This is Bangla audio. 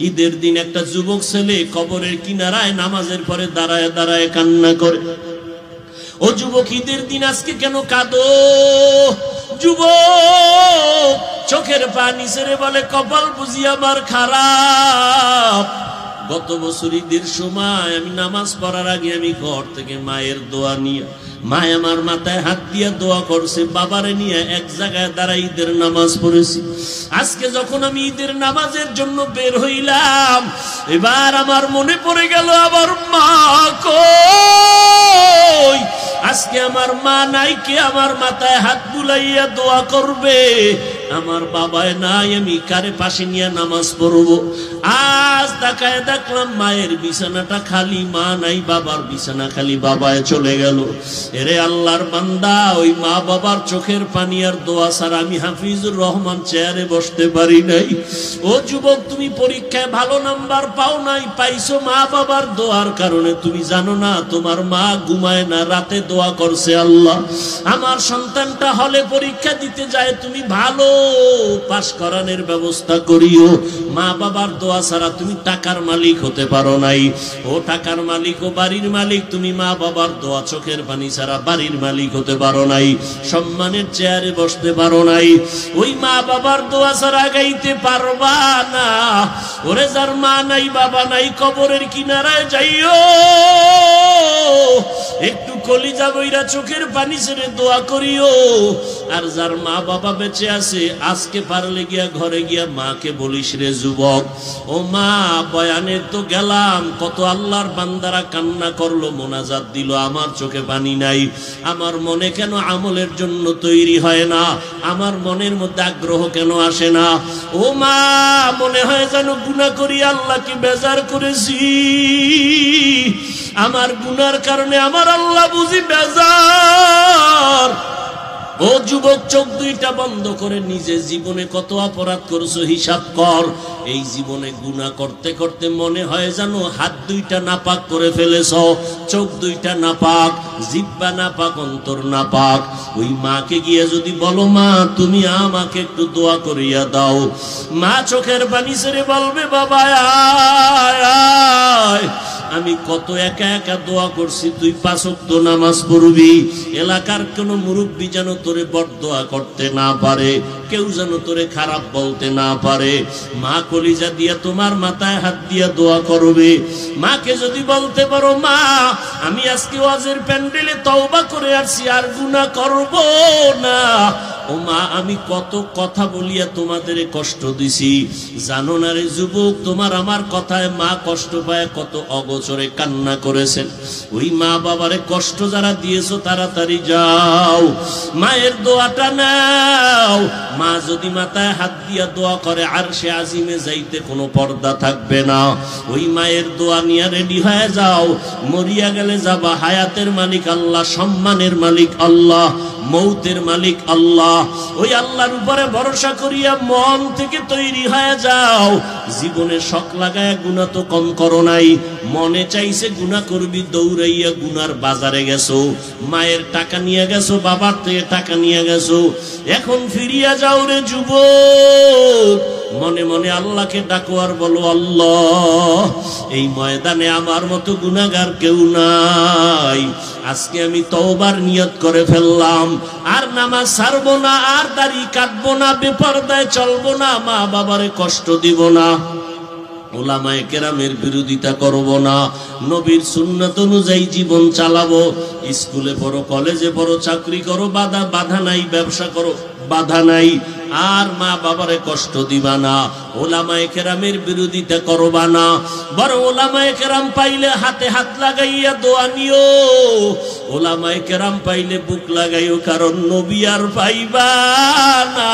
ঈদের দিন একটা যুবক ছেলে কবরের কিনারায় নামাজের পরে দাঁড়ায় দাঁড়ায় কান্না করে। ও যুবক, ঈদের দিন আজকে কেন কাঁদো? যুবক চোখের পানি ছেড়ে বলে, কপাল বুঝি আমার খারাপ। গত বছর ঈদের সময় আমি নামাজ পড়ার আগে আমি ঘর থেকে মায়ের দোয়া নিয়ে, মা আমার মাথায় হাত দিয়ে দোয়া করছে, বাবারে নিয়ে এক জায়গায় দাঁড়াই ঈদের নামাজ পড়েছি। আজকে যখন আমি ঈদের নামাজের জন্য বের হইলাম, এবার আমার মনে পড়ে গেল আমার মা কই। আজকে আমার মা নাই, কে আমার মাথায় হাত বুলাইয়া দোয়া করবে? আমার বাবায় নাই, আমি কারে পাশে নিয়ে নামাজ পড়বো? আজ তাকায় দেখলাম মায়ের বিছানাটা খালি, মা নাই, বাবার বিছানা খালি, বাবায় চলে গেল। এরে আল্লাহর বান্দা, ওই মা বাবার চোখের পানি আর দোয়া ছাড়া আমি হাফিজুর রহমান চেয়ারে বসতে পারি নাই। ও যুবক, তুমি পরীক্ষায় ভালো নাম্বার পাও নাই, পাইছো মা বাবার দোয়ার কারণে। তুমি জানো না তোমার মা ঘুমায় না, রাতে দোয়া করছে, আল্লাহ আমার সন্তানটা হলে পরীক্ষা দিতে যায়, তুমি ভালো পাশ করানোর ব্যবস্থা করিও। মা বাবার দোয়া ছাড়া তুমি টাকার মালিক হতে পারো নাই। ও টাকার মালিক ও বাড়ির মালিক, তুমি মা বাবার দোয়া চোখের পানি ছাড়া বাড়ির মালিক হতে পারো নাই, সম্মানের চেয়ারে বসতে পারো নাই। ওই মা বাবার দোয়া ছাড়া গাইতে পারবা না। ওরে যার মা নাই বাবা নাই, কবরের কিনারায় যাইও, একটু কলিজা বইরা চোখের পানি ছেড়ে দোয়া করিও। আর যার মা বাবা বেঁচে আছে, আজকে পারলে গিয়া ঘরে গিয়া মাকে বলিস, রে যুবক, ও মা বয়ানে তো গেলাম, কত আল্লাহর বান্দারা কান্না করলো, মোনাজাত দিল, আমার চোখে পানি নাই। আমার মনে কেন আমলের জন্য তৈরি হয় না? আমার মনের মধ্যে আগ্রহ কেন আসে না? ও মা, মনে হয় যেন গুনাহ করি আল্লাহকে বেজার করেছি। আমার গুনার কারণে আমার আল্লাহ বুঝি বেজার। ও যুবক, চোখ দুইটা বন্ধ করে নিজে জীবনে কত অপরাধ করছো হিসাব কর। এই জীবনে গুনাহ করতে করতে মনে হয় জানো হাত দুইটা নাপাক করে ফেলেছ, চোখ দুইটা নাপাক, জিহ্বা নাপাক, অন্তর নাপাক। ওই মাকে গিয়ে যদি বলো, মা তুমি আমাকে একটু দোয়া করিয়া দাও, মা চোখের পানি ছেড়ে বলবে, বাবা আয় আয়, আমি কত একা একা দোয়া করছি, তুই 5 ওয়াক্ত নামাজ পড়বি। এলাকার কোন মুরব্বী যেন তোরে বরদোয়া করতে না পারে, কেউ যেন তোরে খারাপ বলতে না পারে। মা কলিজা দিয়া তোমার মাথায় হাত দিয়া দোয়া করবে। মাকে যদি বলতে পারো, মা আমি আজকে ওয়াজের প্যান্ডেলে তওবা করে আসছি, আর গুনাহ করব না। ও মা, আমি কত কথা বলিয়া তোমাদের কষ্ট দিছি, জানো না রে যুবক? তোমার আমার কথায় মা কষ্ট পায়, কত অগোচরে কান্না করেছেন। ওই মা বাবারে কষ্ট যারা দিয়েছো, তাড়াতাড়ি যাও মায়ের দোয়াটা নাও। মা যদি মাথায় হাত দিয়া দোয়া করে, আরশে আজিমে যাইতে কোনো পর্দা থাকবে না। ওই মায়ের দোয়া নিয়ে রেডি হয়ে যাও। মরিয়া গেলে যাবা, হায়াতের মালিক আল্লাহ, সম্মানের মালিক আল্লাহ, মৌতের মালিক আল্লাহ। ওই আল্লাহর উপরে ভরসা করিয়া মন থেকে তৈরি হয়ে যাও। জীবনে শখ লাগায় গুনাহ তো কম করো নাই, মনে চাইছে গুনাহ করবি, দৌড়াইয়া গুনার বাজারে গেছো, মায়ের টাকা নিয়ে গেছো, বাবার থেকে টাকা নিয়ে গেছো। এখন ফিরিয়া যাও রে যুবক, মনে মনে আল্লাহকে ডাকো আর বলো, আল্লাহ এই ময়দানে আমার মতো গুনাহগার কেউ নাই। আজকে আমি তওবার নিয়ত করে ফেললাম, আর নামাজ ছাড়বো না, আর দাড়ি কাটবো না, বেপরদায় চলবো না, মা বাবারে কষ্ট দিব না, ওলামায়ে কেরামের বিরোধিতা করব না, নবীর সুন্নাত অনুযায়ী জীবন চালাবো। স্কুলে পড়ো, কলেজে পড়ো, চাকরি করো, বাধা নাই, ব্যবসা করো, বাধা নাই, আর মা বাবারে কষ্ট দিবা না, ওলামায়ে কেরামের বিরোধিতা করবা না। বড় ওলামায়ে কেরাম পাইলে হাতে হাত লাগাইয়া দোয়া নিও, ওলামায়ে কেরাম পাইলে বুক লাগাইও, কারণ নবী আর পাইবা না।